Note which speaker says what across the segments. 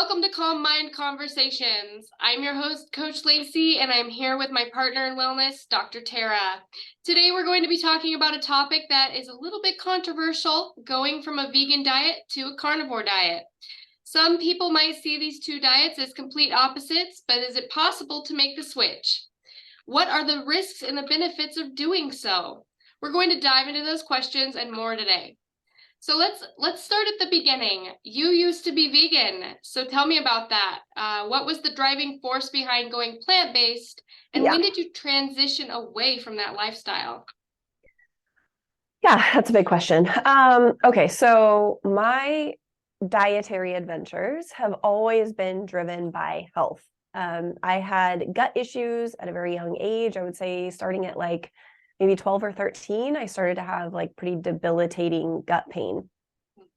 Speaker 1: Welcome to Calm Mind Conversations. I'm your host, Coach Lacy, and I'm here with my partner in wellness, Dr. Terra. Today, we're going to be talking about a topic that is a little bit controversial, going from a vegan diet to a carnivore diet. Some people might see these two diets as complete opposites, but is it possible to make the switch? What are the risks and the benefits of doing so? We're going to dive into those questions and more today. So let's start at the beginning. You used to be vegan, so tell me about that. What was the driving force behind going plant-based, and
Speaker 2: Yeah,
Speaker 1: when did you transition away from that lifestyle?
Speaker 2: yeah, that's a big question. Okay, so my dietary adventures have always been driven by health. I had gut issues at a very young age. I would say starting at like maybe 12 or 13, I started to have like pretty debilitating gut pain.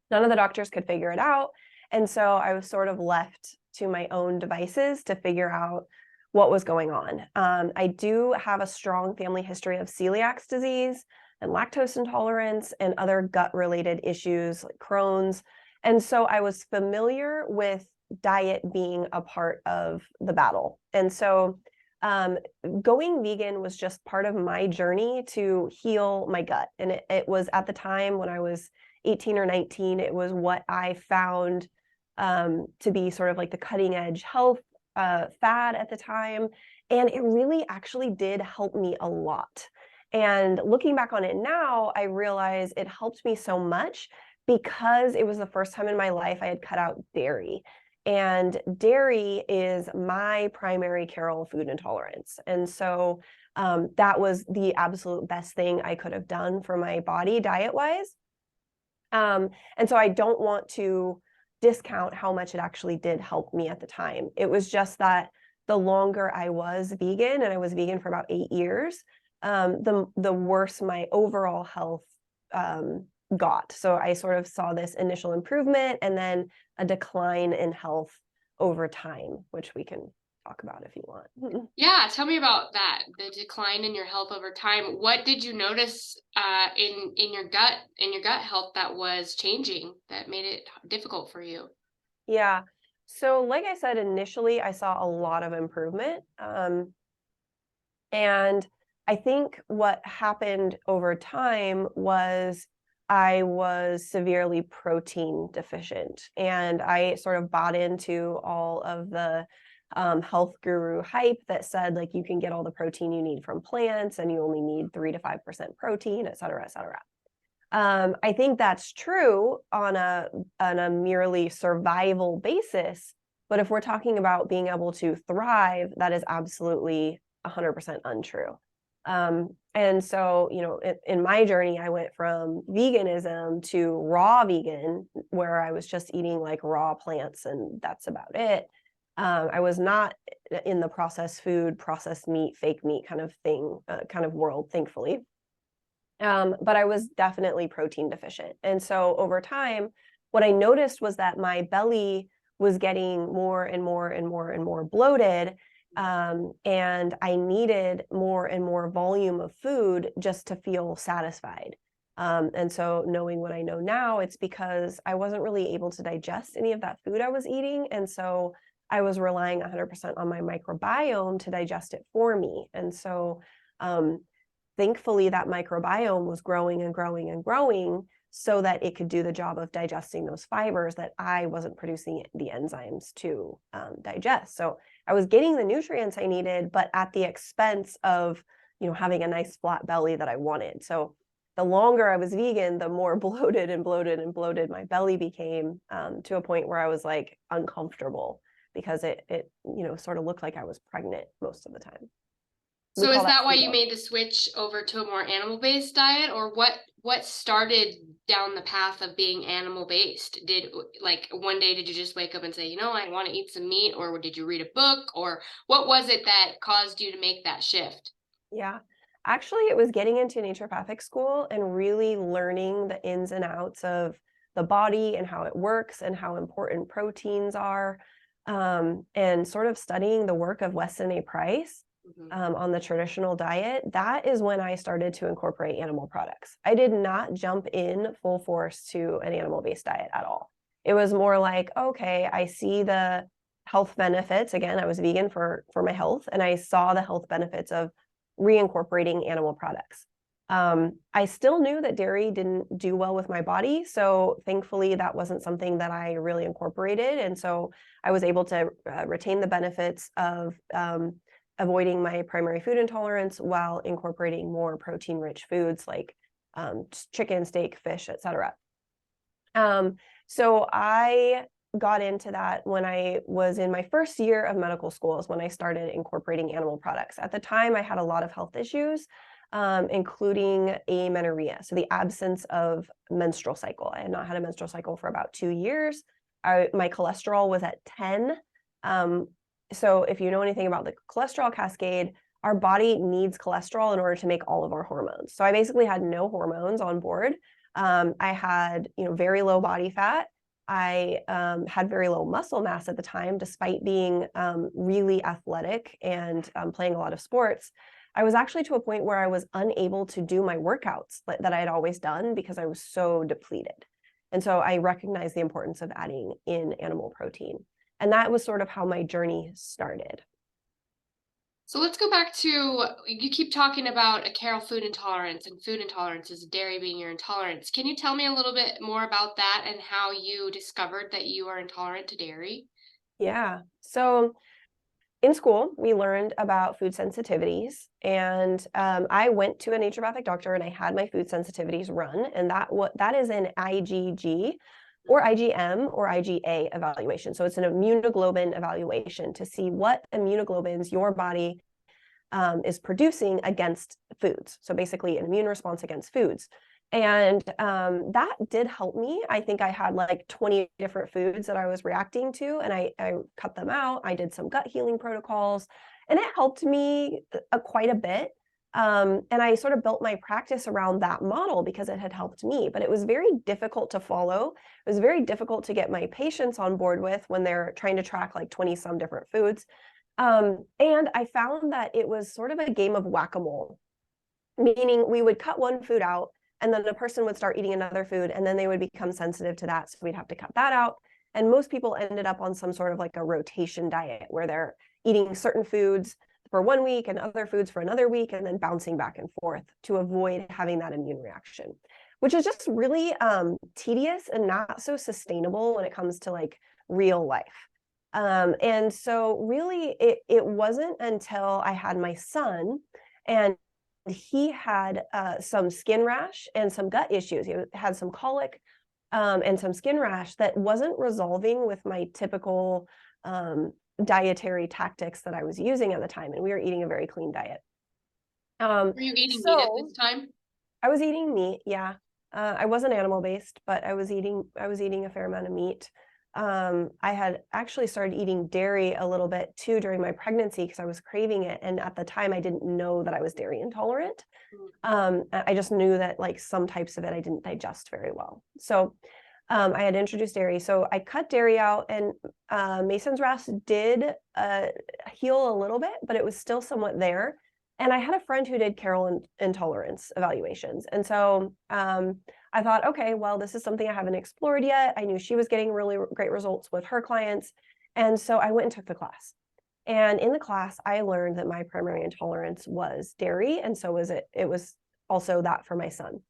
Speaker 2: None of the doctors could figure it out. And so I was sort of left to my own devices to figure out what was going on. I do have a strong family history of celiac disease and lactose intolerance and other gut-related issues like Crohn's. And so I was familiar with diet being a part of the battle. And so going vegan was just part of my journey to heal my gut. And it was at the time when I was 18 or 19, it was what I found to be sort of like the cutting edge health fad at the time. And it really actually did help me a lot. And looking back on it now, I realize it helped me so much because it was the first time in my life I had cut out dairy. And dairy is my primary Carol food intolerance. And so that was the absolute best thing I could have done for my body diet-wise. And so I don't want to discount how much it actually did help me at the time. It was just that the longer I was vegan, and I was vegan for about 8 years, the worse my overall health got. So I sort of saw this initial improvement and then a decline in health over time, which we can talk about if you want.
Speaker 1: Yeah, tell me about that, the decline in your health over time. What did you notice in your gut health that was changing that made it difficult for you?
Speaker 2: Yeah. So like I said, initially I saw a lot of improvement. And I think what happened over time was I was severely protein deficient. And I sort of bought into all of the health guru hype that said, like, you can get all the protein you need from plants and you only need 3 to 5% protein, et cetera, et cetera. I think that's true on a merely survival basis. But if we're talking about being able to thrive, that is absolutely 100% untrue. And so, in my journey, I went from veganism to raw vegan, where I was just eating like raw plants and that's about it. I was not in the processed food, processed meat, fake meat kind of thing, kind of world, thankfully. But I was definitely protein deficient. And so over time, what I noticed was that my belly was getting more and more and more and more bloated. And I needed more and more volume of food just to feel satisfied. And so knowing what I know now, it's because I wasn't really able to digest any of that food I was eating. And so I was relying 100% on my microbiome to digest it for me. And so thankfully, that microbiome was growing and growing and growing so that it could do the job of digesting those fibers that I wasn't producing the enzymes to digest. So I was getting the nutrients I needed, but at the expense of, having a nice flat belly that I wanted. So the longer I was vegan, the more bloated and bloated and bloated my belly became, to a point where I was like uncomfortable because it sort of looked like I was pregnant most of the time. We
Speaker 1: So
Speaker 2: call
Speaker 1: is
Speaker 2: that
Speaker 1: that why you
Speaker 2: SIBO.
Speaker 1: made the switch over to a more animal-based diet, or what started down the path of being animal-based? Did like one day did you just wake up and say, I want to eat some meat, or did you read a book, or what was it that caused you to make that shift?
Speaker 2: Yeah. Actually, it was getting into naturopathic school and really learning the ins and outs of the body and how it works and how important proteins are, and sort of studying the work of Weston A. Price
Speaker 1: Mhm.
Speaker 2: on the traditional diet. That is when I started to incorporate animal products. I did not jump in full force to an animal-based diet at all. It was more like, okay, I see the health benefits. Again, I was vegan for my health, and I saw the health benefits of reincorporating animal products. I still knew that dairy didn't do well with my body, so thankfully that wasn't something that I really incorporated, and so I was able to retain the benefits of avoiding my primary food intolerance while incorporating more protein-rich foods like chicken, steak, fish, etc. So I got into that when I was in my first year of medical school is when I started incorporating animal products. At the time, I had a lot of health issues, including amenorrhea, so the absence of menstrual cycle. I had not had a menstrual cycle for about 2 years. My cholesterol was at 10. So if you know anything about the cholesterol cascade, our body needs cholesterol in order to make all of our hormones. So I basically had no hormones on board. I had, very low body fat. I had very low muscle mass at the time, despite being really athletic and playing a lot of sports. I was actually to a point where I was unable to do my workouts that I had always done because I was so depleted. And so I recognized the importance of adding in animal protein. And that was sort of how my journey started.
Speaker 1: So let's go back to, you keep talking about a Carol food intolerance, and food intolerance is dairy being your intolerance. Can you tell me a little bit more about that and how you discovered that you are intolerant to dairy?
Speaker 2: Yeah. So in school, we learned about food sensitivities, and I went to a naturopathic doctor and I had my food sensitivities run, and that is an IgG or IgM or IgA evaluation. So it's an immunoglobulin evaluation to see what immunoglobulins your body is producing against foods. So basically an immune response against foods. And that did help me. I think I had like 20 different foods that I was reacting to, and I cut them out. I did some gut healing protocols, and it helped me quite a bit. And I sort of built my practice around that model because it had helped me, but it was very difficult to follow. It was very difficult to get my patients on board with when they're trying to track like 20 some different foods. And I found that it was sort of a game of whack-a-mole, meaning we would cut one food out, and then the person would start eating another food, and then they would become sensitive to that, so we'd have to cut that out. And most people ended up on some sort of like a rotation diet where they're eating certain foods for 1 week and other foods for another week, and then bouncing back and forth to avoid having that immune reaction, which is just really tedious and not so sustainable when it comes to like real life. And so really it wasn't until I had my son and he had some skin rash and some gut issues. He had some colic and some skin rash that wasn't resolving with my typical dietary tactics that I was using at the time. And we were eating a very clean diet.
Speaker 1: Were you eating meat at this time?
Speaker 2: I was eating meat, yeah. I wasn't animal based, but I was eating a fair amount of meat. I had actually started eating dairy a little bit too during my pregnancy because I was craving it. And at the time I didn't know that I was dairy intolerant. I just knew that like some types of it I didn't digest very well. So I had introduced dairy. So I cut dairy out, and Mason's rash did heal a little bit, but it was still somewhat there. And I had a friend who did Carol intolerance evaluations. And so I thought, okay, well, this is something I haven't explored yet. I knew she was getting really great results with her clients. And so I went and took the class. And in the class, I learned that my primary intolerance was dairy. And so it was also that for my son,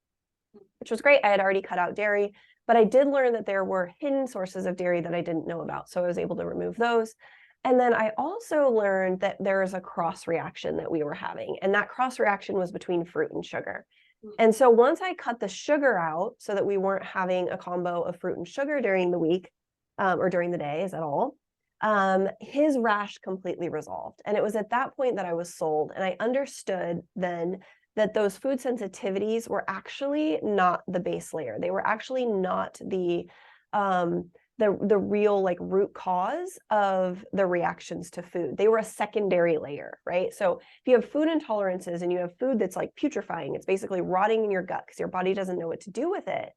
Speaker 2: which was great. I had already cut out dairy, but I did learn that there were hidden sources of dairy that I didn't know about. So I was able to remove those. And then I also learned that there is a cross reaction that we were having. And that cross reaction was between fruit and sugar. And so once I cut the sugar out so that we weren't having a combo of fruit and sugar during the week or during the days at all, his rash completely resolved. And it was at that point that I was sold. And I understood then that those food sensitivities were actually not the base layer. They were actually not the real like root cause of the reactions to food. They were a secondary layer, right? So if you have food intolerances and you have food that's like putrefying, it's basically rotting in your gut because your body doesn't know what to do with it.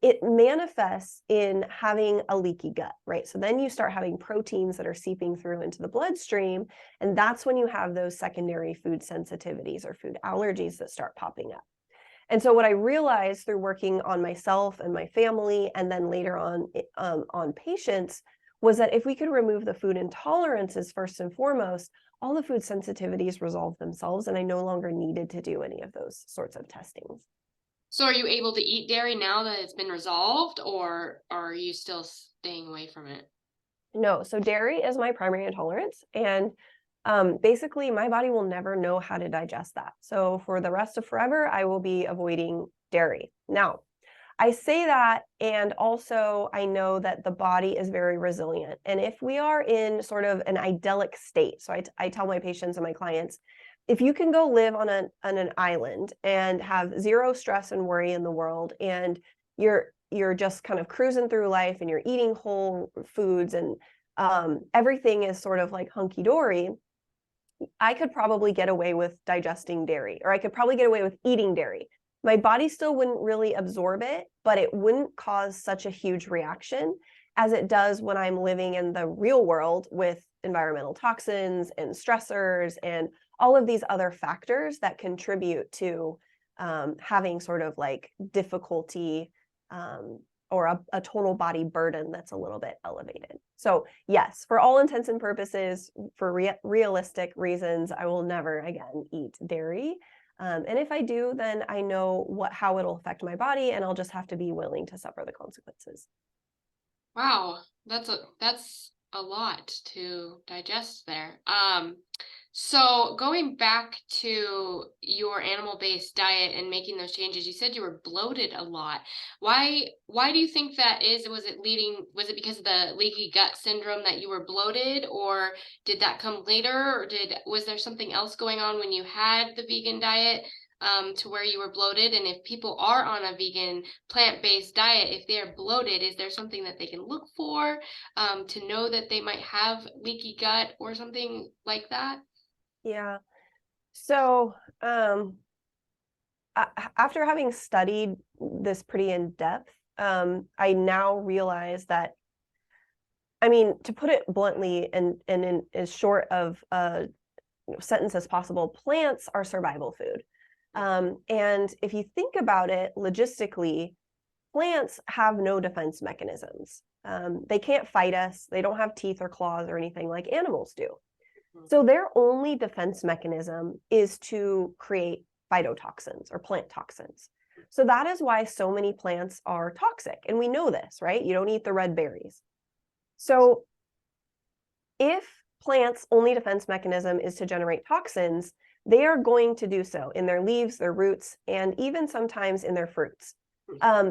Speaker 2: It manifests in having a leaky gut, right? So then you start having proteins that are seeping through into the bloodstream. And that's when you have those secondary food sensitivities or food allergies that start popping up. And so what I realized through working on myself and my family, and then later on patients, was that if we could remove the food intolerances first and foremost, all the food sensitivities resolved themselves, and I no longer needed to do any of those sorts of testings.
Speaker 1: So are you able to eat dairy now that it's been resolved, or are you still staying away from it?
Speaker 2: No, so dairy is my primary intolerance, and basically my body will never know how to digest that. So for the rest of forever, I will be avoiding dairy. Now, I say that, and also I know that the body is very resilient. And if we are in sort of an idyllic state, so I tell my patients and my clients, if you can go live on an island and have zero stress and worry in the world, and you're just kind of cruising through life and you're eating whole foods and everything is sort of like hunky dory, I could probably get away with digesting dairy, or I could probably get away with eating dairy. My body still wouldn't really absorb it, but it wouldn't cause such a huge reaction as it does when I'm living in the real world with environmental toxins and stressors and all of these other factors that contribute to having sort of like difficulty or a total body burden that's a little bit elevated. So yes, for all intents and purposes, for realistic reasons, I will never again eat dairy. And if I do, then I know how it'll affect my body, and I'll just have to be willing to suffer the consequences.
Speaker 1: Wow, that's a lot to digest there. So going back to your animal-based diet and making those changes, you said you were bloated a lot. Why do you think that is? Was it because of the leaky gut syndrome that you were bloated, or did that come later, or was there something else going on when you had the vegan diet? To where you were bloated, and if people are on a vegan plant-based diet, if they're bloated, is there something that they can look for to know that they might have leaky gut or something like that?
Speaker 2: Yeah. So after having studied this pretty in depth, I now realize that, I mean, to put it bluntly and in as short of a sentence as possible, plants are survival food. And if you think about it logistically, plants have no defense mechanisms. They can't fight us. They don't have teeth or claws or anything like animals do. So their only defense mechanism is to create phytotoxins or plant toxins. So that is why so many plants are toxic. And we know this, right? You don't eat the red berries. So if plants' only defense mechanism is to generate toxins, they are going to do so in their leaves, their roots, and even sometimes in their fruits.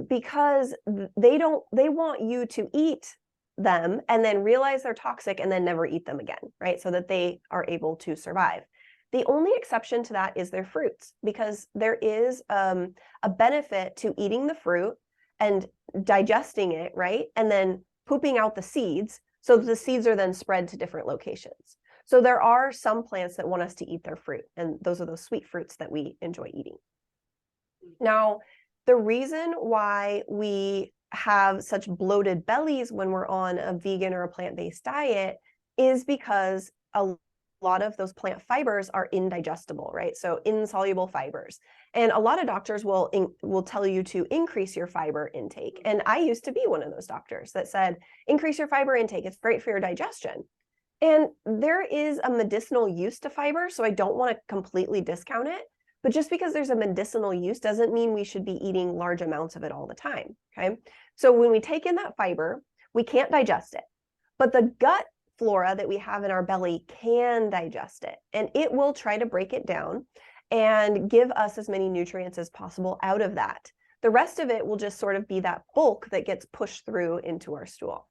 Speaker 2: Because they want you to eat them and then realize they're toxic and then never eat them again, right? So that they are able to survive. The only exception to that is their fruits, because there is a benefit to eating the fruit and digesting it, right? And then pooping out the seeds, so the seeds are then spread to different locations. So there are some plants that want us to eat their fruit, and those are those sweet fruits that we enjoy eating. Now, the reason why we have such bloated bellies when we're on a vegan or a plant-based diet is because a lot of those plant fibers are indigestible, right? So insoluble fibers. And a lot of doctors will tell you to increase your fiber intake. And I used to be one of those doctors that said, increase your fiber intake. It's great for your digestion. And there is a medicinal use to fiber, so I don't want to completely discount it. But just because there's a medicinal use doesn't mean we should be eating large amounts of it all the time, okay? So when we take in that fiber, we can't digest it. But the gut flora that we have in our belly can digest it, and it will try to break it down and give us as many nutrients as possible out of that. The rest of it will just sort of be that bulk that gets pushed through into our stool.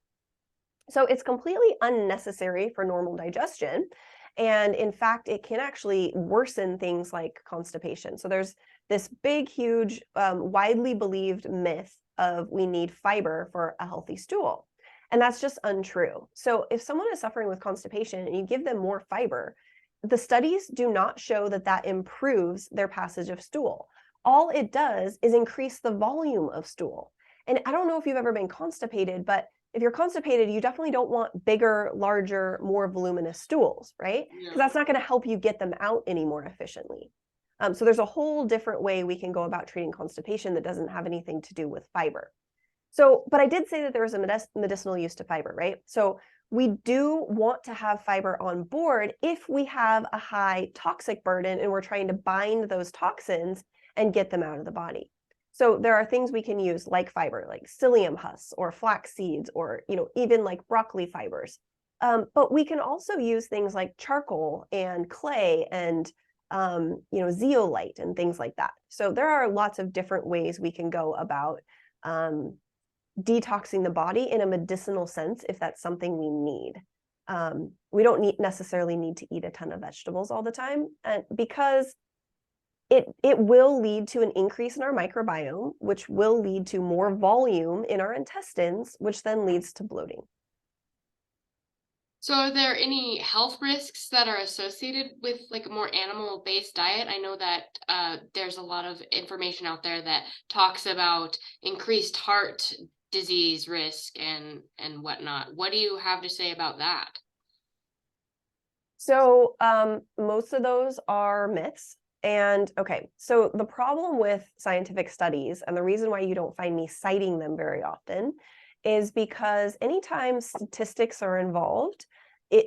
Speaker 2: So it's completely unnecessary for normal digestion. And in fact, it can actually worsen things like constipation. So there's this big, huge, widely believed myth of we need fiber for a healthy stool. And that's just untrue. So if someone is suffering with constipation and you give them more fiber, the studies do not show that that improves their passage of stool. All it does is increase the volume of stool. And I don't know if you've ever been constipated, but if you're constipated, you definitely don't want bigger, larger, more voluminous stools, right? Because that's not going to help you get them out any more efficiently. So there's a whole different way we can go about treating constipation that doesn't have anything to do with fiber. So, but I did say that there was a medicinal use to fiber, right? So we do want to have fiber on board if we have a high toxic burden and we're trying to bind those toxins and get them out of the body. So there are things we can use like fiber, like psyllium husks or flax seeds, or even like broccoli fibers. But we can also use things like charcoal and clay and zeolite and things like that. So there are lots of different ways we can go about detoxing the body in a medicinal sense if that's something we need. We don't necessarily need to eat a ton of vegetables all the time, and because it will lead to an increase in our microbiome, which will lead to more volume in our intestines, which then leads to bloating.
Speaker 1: So are there any health risks that are associated with like a more animal-based diet? I know that there's a lot of information out there that talks about increased heart disease risk and whatnot. What do you have to say about that?
Speaker 2: So most of those are myths. And okay, so the problem with scientific studies, and the reason why you don't find me citing them very often, is because anytime statistics are involved,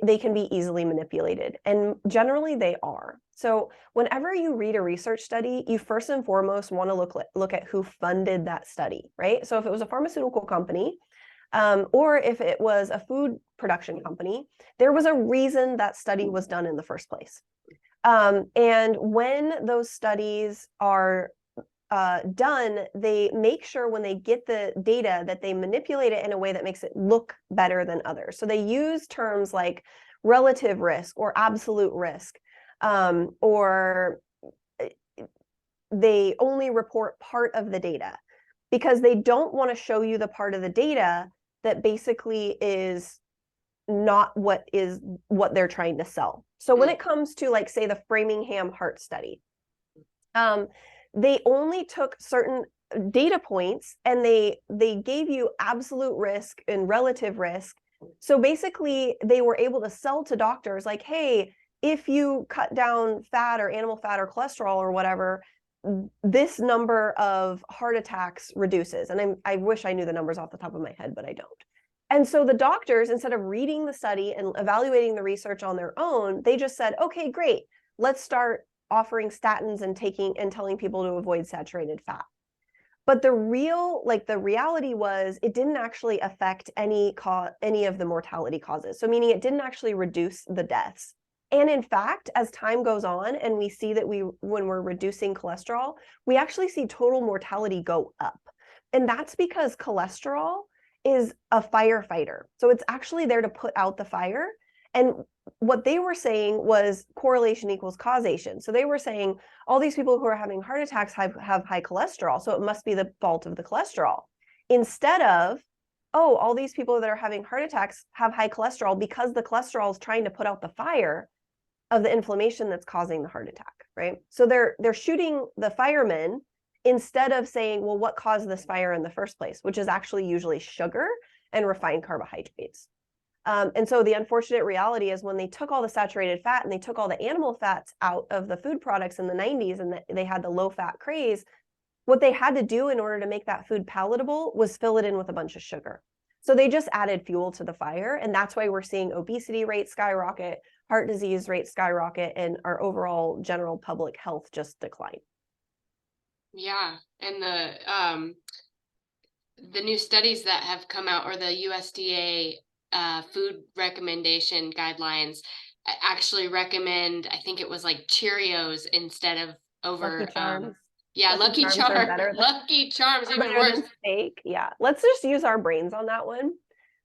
Speaker 2: they can be easily manipulated. And generally they are. So whenever you read a research study, you first and foremost want to look at who funded that study, right? So if it was a pharmaceutical company, or if it was a food production company, there was a reason that study was done in the first place. And when those studies are done, they make sure when they get the data that they manipulate it in a way that makes it look better than others. So they use terms like relative risk or absolute risk, or they only report part of the data because they don't want to show you the part of the data that basically is not what they're trying to sell. So when it comes to, like, say, the Framingham heart study, they only took certain data points and they gave you absolute risk and relative risk. So basically they were able to sell to doctors like, hey, if you cut down fat or animal fat or cholesterol or whatever, this number of heart attacks reduces. And I wish I knew the numbers off the top of my head, but I don't. And so the doctors, instead of reading the study and evaluating the research on their own, they just said, okay, great, let's start offering statins and telling people to avoid saturated fat. But the reality was it didn't actually affect any of the mortality causes. So meaning it didn't actually reduce the deaths. And in fact, as time goes on and we see that when we're reducing cholesterol, we actually see total mortality go up. And that's because cholesterol is a firefighter. So it's actually there to put out the fire. And what they were saying was correlation equals causation. So they were saying all these people who are having heart attacks have high cholesterol, so it must be the fault of the cholesterol. Instead of, oh, all these people that are having heart attacks have high cholesterol because the cholesterol is trying to put out the fire of the inflammation that's causing the heart attack, right? So they're shooting the firemen instead of saying, well, what caused this fire in the first place, which is actually usually sugar and refined carbohydrates. And so the unfortunate reality is when they took all the saturated fat and they took all the animal fats out of the food products in the 90s and they had the low fat craze, what they had to do in order to make that food palatable was fill it in with a bunch of sugar. So they just added fuel to the fire. And that's why we're seeing obesity rates skyrocket, heart disease rates skyrocket, and our overall general public health just decline.
Speaker 1: Yeah. And the new studies that have come out, or the USDA food recommendation guidelines, actually recommend, I think it was like Cheerios instead of over
Speaker 2: Lucky Charms.
Speaker 1: Lucky Charms. Lucky Charms, even worse.
Speaker 2: Steak. Yeah, let's just use our brains on that one.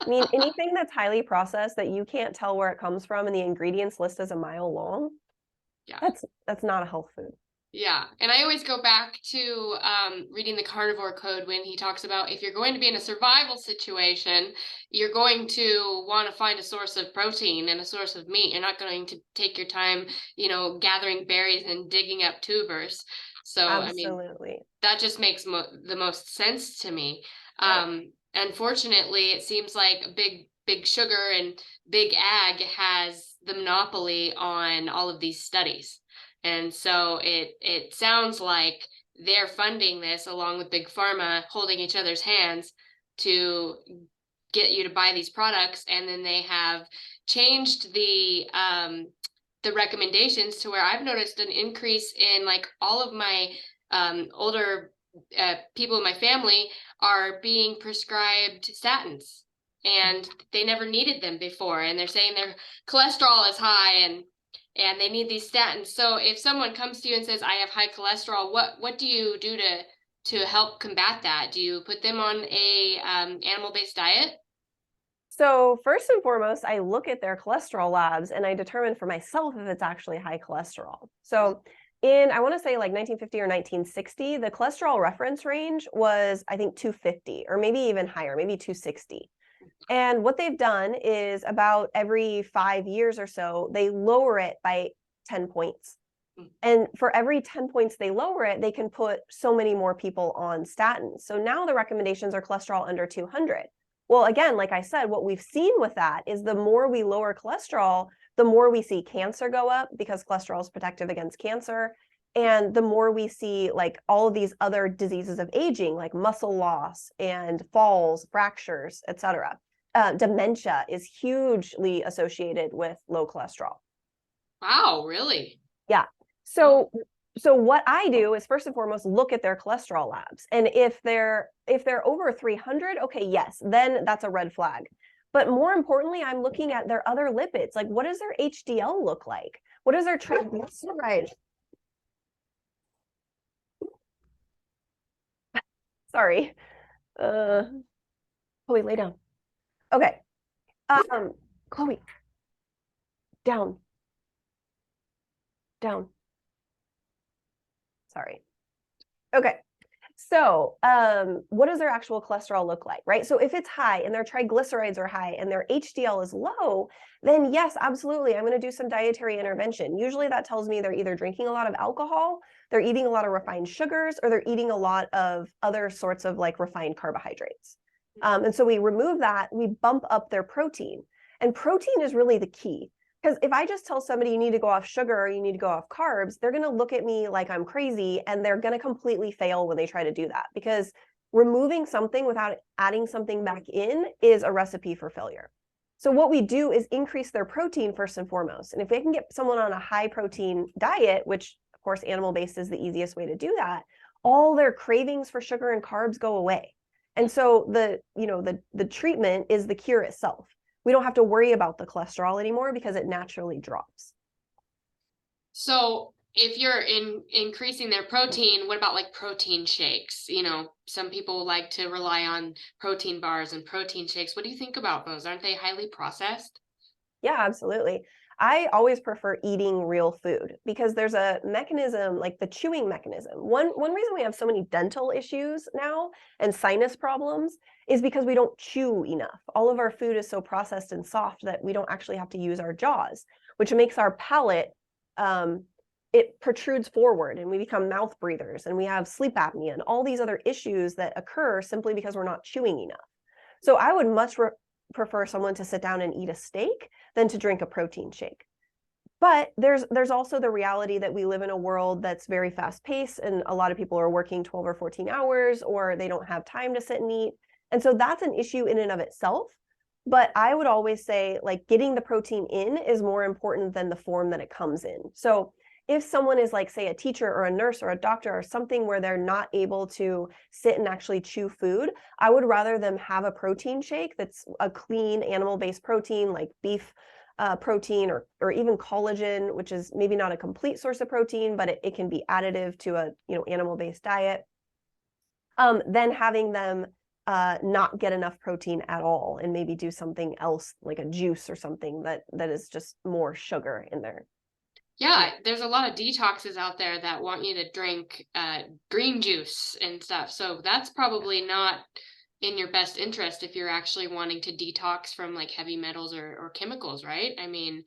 Speaker 2: I mean, anything that's highly processed that you can't tell where it comes from and the ingredients list is a mile long, yeah, that's not a health food.
Speaker 1: Yeah. And I always go back to reading the Carnivore Code when he talks about if you're going to be in a survival situation, you're going to want to find a source of protein and a source of meat. You're not going to take your time, gathering berries and digging up tubers. So,
Speaker 2: absolutely.
Speaker 1: I mean, that just makes the most sense to me. Right. Unfortunately, it seems like big sugar and big ag has the monopoly on all of these studies. And so it sounds like they're funding this along with Big Pharma, holding each other's hands to get you to buy these products, and then they have changed the recommendations to where I've noticed an increase in, like, all of my older people in my family are being prescribed statins, and they never needed them before, and they're saying their cholesterol is high, and they need these statins. So if someone comes to you and says, I have high cholesterol, what do you do to help combat that? Do you put them on a animal-based diet?
Speaker 2: So first and foremost, I look at their cholesterol labs and I determine for myself if it's actually high cholesterol. So in, I want to say like 1950 or 1960, the cholesterol reference range was, I think, 250 or maybe even higher, maybe 260. And what they've done is about every 5 years or so, they lower it by 10 points. And for every 10 points they lower it, they can put so many more people on statins. So now the recommendations are cholesterol under 200. Well, again, like I said, what we've seen with that is the more we lower cholesterol, the more we see cancer go up, because cholesterol is protective against cancer. And the more we see like all of these other diseases of aging, like muscle loss and falls, fractures, etc. Dementia is hugely associated with low cholesterol.
Speaker 1: Wow, really?
Speaker 2: Yeah. So what I do is first and foremost look at their cholesterol labs. And if they're over 300, okay, yes, then that's a red flag. But more importantly, I'm looking at their other lipids. Like, what does their HDL look like? What is their triglyceride? Sorry. Chloe, lay down. Okay. Chloe. Down. Down. Sorry. Okay. So what does their actual cholesterol look like, right? So if it's high and their triglycerides are high and their HDL is low, then yes, absolutely, I'm going to do some dietary intervention. Usually that tells me they're either drinking a lot of alcohol, they're eating a lot of refined sugars, or they're eating a lot of other sorts of like refined carbohydrates. And so we remove that, we bump up their protein. And protein is really the key. Because if I just tell somebody you need to go off sugar or you need to go off carbs, they're going to look at me like I'm crazy, and they're going to completely fail when they try to do that, because removing something without adding something back in is a recipe for failure. So what we do is increase their protein first and foremost. And if we can get someone on a high protein diet, which of course animal-based is the easiest way to do that, all their cravings for sugar and carbs go away. And so the treatment is the cure itself. We don't have to worry about the cholesterol anymore because it naturally drops.
Speaker 1: So if you're increasing their protein, what about like protein shakes? You know, some people like to rely on protein bars and protein shakes. What do you think about those? Aren't they highly processed?
Speaker 2: Yeah, absolutely. I always prefer eating real food because there's a mechanism, like the chewing mechanism. One reason we have so many dental issues now and sinus problems is because we don't chew enough. All of our food is so processed and soft that we don't actually have to use our jaws, which makes our palate, it protrudes forward and we become mouth breathers and we have sleep apnea and all these other issues that occur simply because we're not chewing enough. So I would much prefer someone to sit down and eat a steak than to drink a protein shake. But there's also the reality that we live in a world that's very fast paced, and a lot of people are working 12 or 14 hours, or they don't have time to sit and eat. And so that's an issue in and of itself. But I would always say, like, getting the protein in is more important than the form that it comes in. So if someone is like, say, a teacher or a nurse or a doctor or something where they're not able to sit and actually chew food, I would rather them have a protein shake that's a clean animal-based protein, like beef protein or even collagen, which is maybe not a complete source of protein, but it can be additive to a animal-based diet, than having them not get enough protein at all and maybe do something else like a juice or something that is just more sugar in there.
Speaker 1: Yeah, there's a lot of detoxes out there that want you to drink green juice and stuff. So that's probably not in your best interest if you're actually wanting to detox from like heavy metals or chemicals, right? I mean,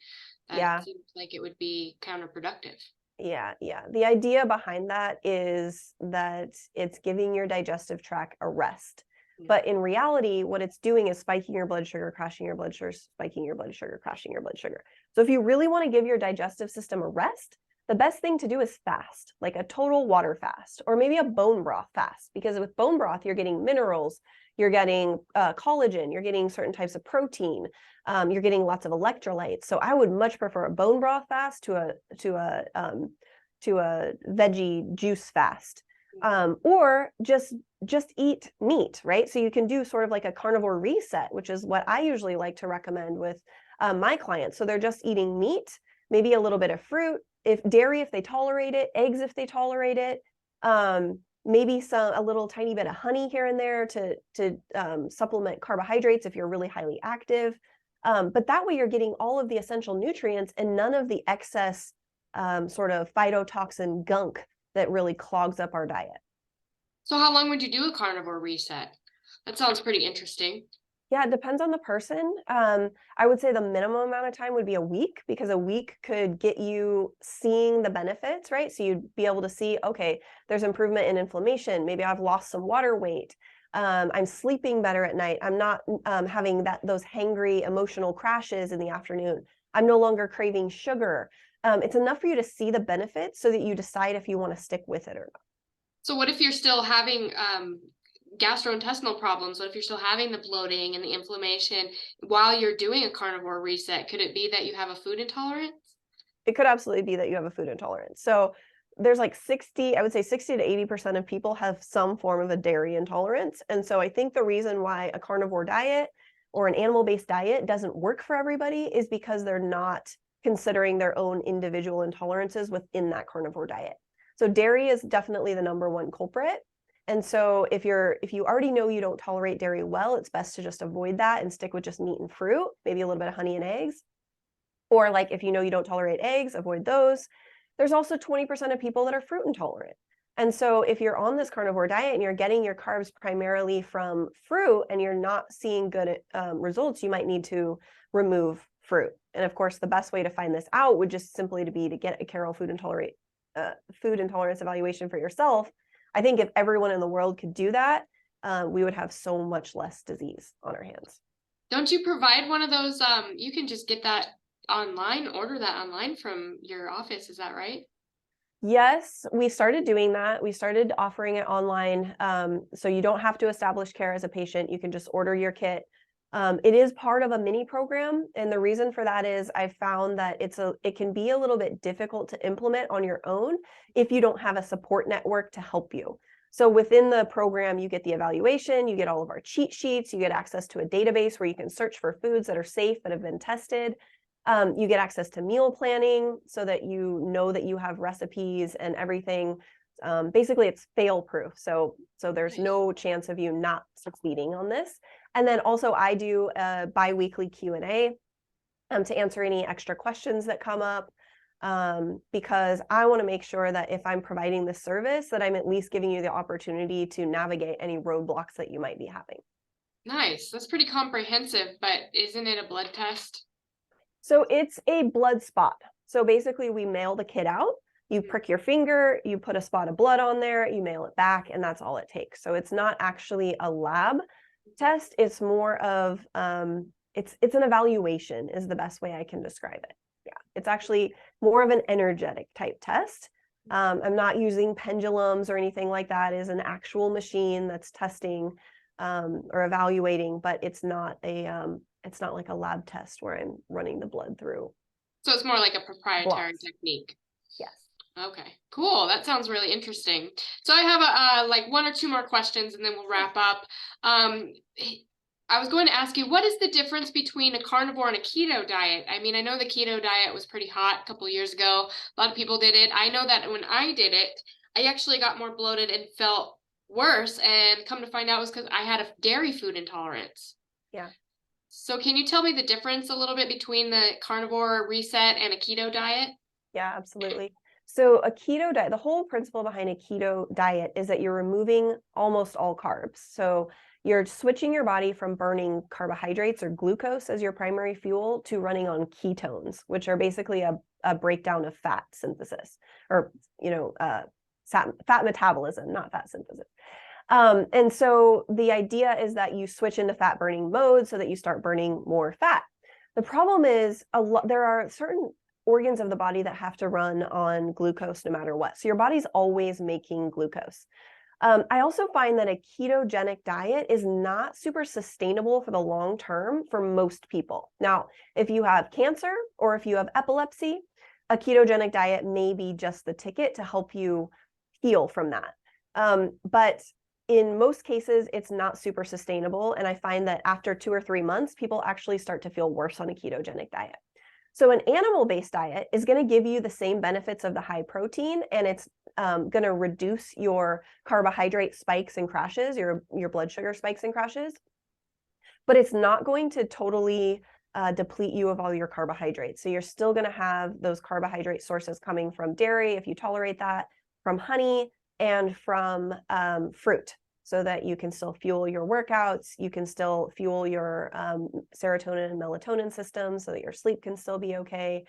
Speaker 1: that seems like it would be counterproductive.
Speaker 2: Yeah. The idea behind that is that it's giving your digestive tract a rest. But in reality, what it's doing is spiking your blood sugar, crashing your blood sugar, spiking your blood sugar, crashing your blood sugar. So if you really want to give your digestive system a rest, the best thing to do is fast, like a total water fast, or maybe a bone broth fast, because with bone broth, you're getting minerals, you're getting collagen, you're getting certain types of protein, you're getting lots of electrolytes. So I would much prefer a bone broth fast to a veggie juice fast, or just eat meat, right? So you can do sort of like a carnivore reset, which is what I usually like to recommend with my clients. So they're just eating meat, maybe a little bit of fruit, if dairy, if they tolerate it, eggs, if they tolerate it, maybe a little tiny bit of honey here and there to supplement carbohydrates if you're really highly active. But that way you're getting all of the essential nutrients and none of the excess sort of phytotoxin gunk that really clogs up our diet.
Speaker 1: So how long would you do a carnivore reset? That sounds pretty interesting.
Speaker 2: Yeah, it depends on the person. I would say the minimum amount of time would be a week, because a week could get you seeing the benefits, right? So you'd be able to see, okay, there's improvement in inflammation. Maybe I've lost some water weight. I'm sleeping better at night. I'm not having those hangry emotional crashes in the afternoon. I'm no longer craving sugar. It's enough for you to see the benefits so that you decide if you want to stick with it or not.
Speaker 1: So what if you're still having gastrointestinal problems? What if you're still having the bloating and the inflammation while you're doing a carnivore reset? Could it be that you have a food intolerance?
Speaker 2: It could absolutely be that you have a food intolerance. So there's like 60 to 80% of people have some form of a dairy intolerance. And so I think the reason why a carnivore diet or an animal-based diet doesn't work for everybody is because they're not considering their own individual intolerances within that carnivore diet. So dairy is definitely the number one culprit. And so if you already know you don't tolerate dairy well, it's best to just avoid that and stick with just meat and fruit, maybe a little bit of honey and eggs. Or like if you know you don't tolerate eggs, avoid those. There's also 20% of people that are fruit intolerant. And so if you're on this carnivore diet and you're getting your carbs primarily from fruit and you're not seeing good results, you might need to remove fruit. And of course, the best way to find this out would just simply be to get a Carroll food intolerance evaluation for yourself. I think if everyone in the world could do that, we would have so much less disease on our hands.
Speaker 1: Don't you provide one of those? You can just get that online, order that online from your office. Is that right?
Speaker 2: Yes, we started doing that. We started offering it online. So you don't have to establish care as a patient. You can just order your kit. It is part of a mini program. And the reason for that is I found that it can be a little bit difficult to implement on your own if you don't have a support network to help you. So within the program, you get the evaluation, you get all of our cheat sheets, you get access to a database where you can search for foods that are safe, that have been tested. You get access to meal planning so that you know that you have recipes and everything. Basically, it's fail proof. So there's no chance of you not succeeding on this. And then also I do a bi-weekly Q&A to answer any extra questions that come up, because I want to make sure that if I'm providing this service, that I'm at least giving you the opportunity to navigate any roadblocks that you might be having.
Speaker 1: Nice. That's pretty comprehensive, but isn't it a blood test?
Speaker 2: So it's a blood spot. So basically we mail the kit out, you prick your finger, you put a spot of blood on there, you mail it back, and that's all it takes. So it's not actually a lab test. It's more of, it's an evaluation is the best way I can describe it. Yeah, it's actually more of an energetic type test. I'm not using pendulums or anything like that. It is an actual machine that's testing or evaluating, but it's not like a lab test where I'm running the blood through.
Speaker 1: So it's more like a proprietary technique.
Speaker 2: Yes.
Speaker 1: Okay, cool. That sounds really interesting. So I have like one or two more questions and then we'll wrap up. I was going to ask you, what is the difference between a carnivore and a keto diet? I mean, I know the keto diet was pretty hot a couple of years ago. A lot of people did it. I know that when I did it, I actually got more bloated and felt worse. And come to find out it was because I had a dairy food intolerance.
Speaker 2: Yeah.
Speaker 1: So can you tell me the difference a little bit between the carnivore reset and a keto diet?
Speaker 2: Yeah, absolutely. So a keto diet, the whole principle behind a keto diet is that you're removing almost all carbs. So you're switching your body from burning carbohydrates or glucose as your primary fuel to running on ketones, which are basically a breakdown of fat synthesis, or fat metabolism, not fat synthesis. And so the idea is that you switch into fat burning mode so that you start burning more fat. The problem is there are certain organs of the body that have to run on glucose no matter what. So your body's always making glucose. I also find that a ketogenic diet is not super sustainable for the long term for most people. Now, if you have cancer or if you have epilepsy, a ketogenic diet may be just the ticket to help you heal from that. But in most cases, it's not super sustainable. And I find that after 2 or 3 months, people actually start to feel worse on a ketogenic diet. So an animal-based diet is going to give you the same benefits of the high protein, and it's going to reduce your carbohydrate spikes and crashes, your blood sugar spikes and crashes, but it's not going to totally deplete you of all your carbohydrates. So you're still going to have those carbohydrate sources coming from dairy, if you tolerate that, from honey, and from fruit, so that you can still fuel your workouts, you can still fuel your serotonin and melatonin system so that your sleep can still be okay.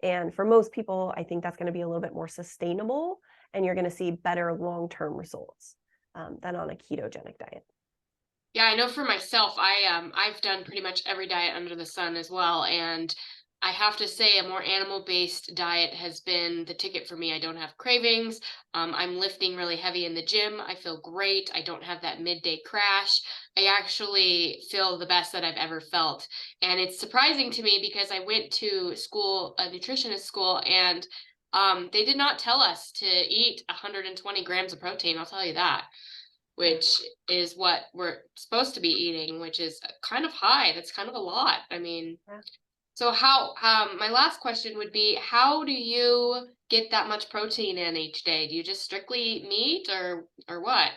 Speaker 2: And for most people, I think that's going to be a little bit more sustainable, and you're going to see better long-term results than on a ketogenic diet.
Speaker 1: Yeah, I know for myself, I've done pretty much every diet under the sun as well, and I have to say a more animal-based diet has been the ticket for me. I don't have cravings. I'm lifting really heavy in the gym. I feel great. I don't have that midday crash. I actually feel the best that I've ever felt. And it's surprising to me because I went to school, a nutritionist school, and they did not tell us to eat 120 grams of protein. I'll tell you that, which is what we're supposed to be eating, which is kind of high. That's kind of a lot. I mean,
Speaker 2: Yeah.
Speaker 1: so my last question would be, how do you get that much protein in each day? Do you just strictly meat or what?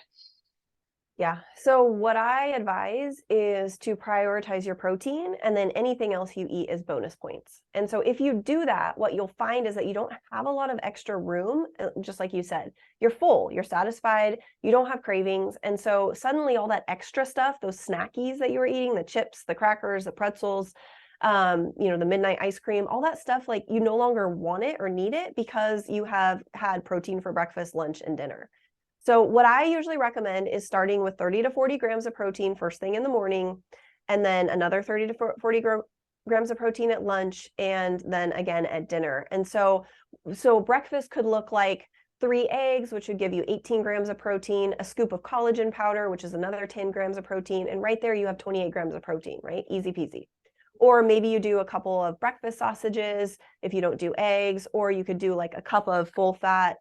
Speaker 2: Yeah. So what I advise is to prioritize your protein, and then anything else you eat is bonus points. And so if you do that, what you'll find is that you don't have a lot of extra room, just like you said. You're full, you're satisfied, you don't have cravings. And so suddenly all that extra stuff, those snackies that you were eating, the chips, the crackers, the pretzels, the midnight ice cream, all that stuff, like you no longer want it or need it because you have had protein for breakfast, lunch, and dinner. So what I usually recommend is starting with 30 to 40 grams of protein first thing in the morning, and then another 30 to 40 grams of protein at lunch, and then again at dinner. And so breakfast could look like 3 eggs, which would give you 18 grams of protein, a scoop of collagen powder, which is another 10 grams of protein. And right there you have 28 grams of protein, right? Easy peasy. Or maybe you do a couple of breakfast sausages if you don't do eggs, or you could do like a cup of full fat,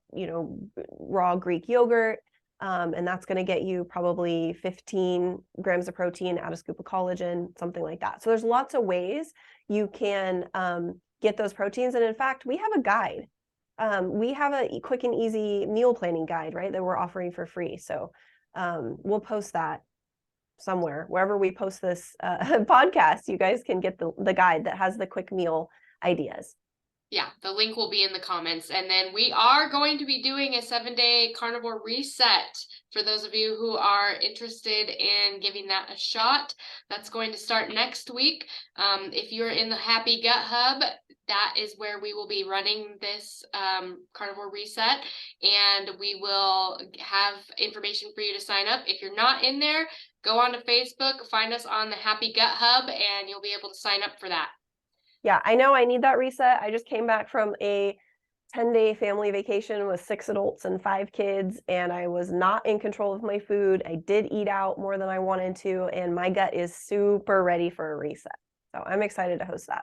Speaker 2: raw Greek yogurt. And that's going to get you probably 15 grams of protein, add a scoop of collagen, something like that. So there's lots of ways you can get those proteins. And in fact, we have a guide. We have a quick and easy meal planning guide, right, that we're offering for free. So we'll post that somewhere, wherever we post this podcast. You guys can get the guide that has the quick meal ideas.
Speaker 1: Yeah, the link will be in the comments. And then we are going to be doing a 7-day carnivore reset for those of you who are interested in giving that a shot. That's going to start next week. If you're in the Happy Gut Hub, that is where we will be running this carnivore reset, and we will have information for you to sign up. If you're not in there, go on to Facebook, find us on the Happy Gut Hub, and you'll be able to sign up for that.
Speaker 2: Yeah, I know I need that reset. I just came back from a 10-day family vacation with 6 adults and 5 kids, and I was not in control of my food. I did eat out more than I wanted to, and my gut is super ready for a reset. So I'm excited to host that.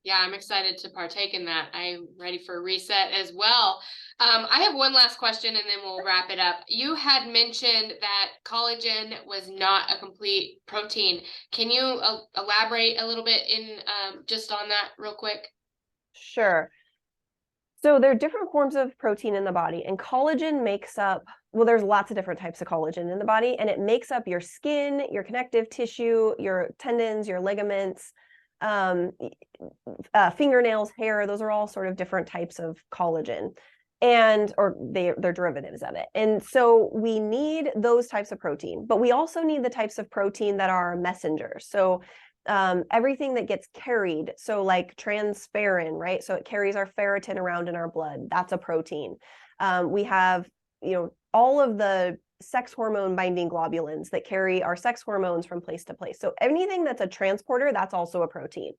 Speaker 1: Yeah, I'm excited to partake in that. I'm ready for a reset as well. I have one last question and then we'll wrap it up. You had mentioned that collagen was not a complete protein. Can you elaborate a little bit in just on that real quick?
Speaker 2: Sure. So there are different forms of protein in the body, and collagen makes up, well, there's lots of different types of collagen in the body, and it makes up your skin, your connective tissue, your tendons, your ligaments, fingernails, hair. Those are all sort of different types of collagen, or they're derivatives of it. And so we need those types of protein, but we also need the types of protein that are messengers. So everything that gets carried, so like transferrin, right? So it carries our ferritin around in our blood. That's a protein. We have, all of the sex hormone binding globulins that carry our sex hormones from place to place. So anything that's a transporter, that's also a protein.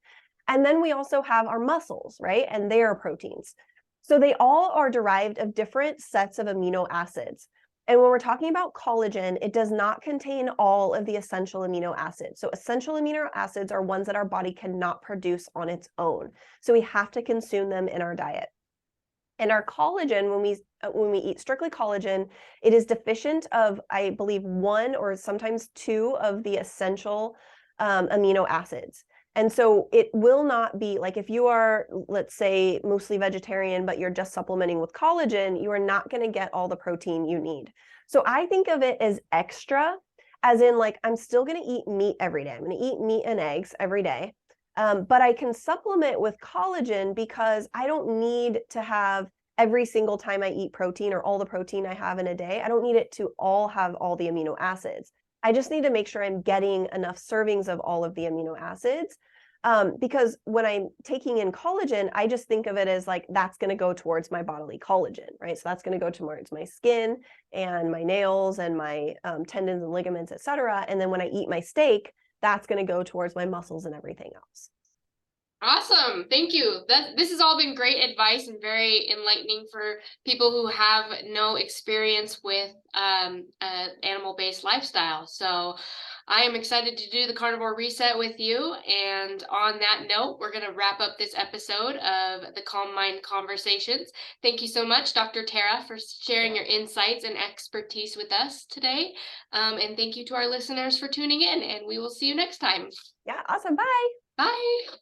Speaker 2: And then we also have our muscles, right? And they are proteins. So they all are derived of different sets of amino acids. And when we're talking about collagen, it does not contain all of the essential amino acids. So essential amino acids are ones that our body cannot produce on its own. So we have to consume them in our diet. And our collagen, when we eat strictly collagen, it is deficient of, I believe, one or sometimes two of the essential amino acids. And so it will not be like if you are, let's say, mostly vegetarian, but you're just supplementing with collagen, you are not going to get all the protein you need. So I think of it as extra, as in like I'm still going to eat meat every day. I'm going to eat meat and eggs every day. But I can supplement with collagen because I don't need to have every single time I eat protein or all the protein I have in a day. I don't need it to all have all the amino acids. I just need to make sure I'm getting enough servings of all of the amino acids. Because when I'm taking in collagen, I just think of it as like that's going to go towards my bodily collagen, right? So that's going to go towards my skin and my nails and my tendons and ligaments, etc. And then when I eat my steak, that's going to go towards my muscles and everything else.
Speaker 1: Awesome. Thank you. This has all been great advice and very enlightening for people who have no experience with animal-based lifestyle. So I am excited to do the carnivore reset with you. And on that note, we're going to wrap up this episode of the Calm Mind Conversations. Thank you so much, Dr. Terra, for sharing your insights and expertise with us today. And thank you to our listeners for tuning in, and we will see you next time.
Speaker 2: Yeah, awesome. Bye.
Speaker 1: Bye.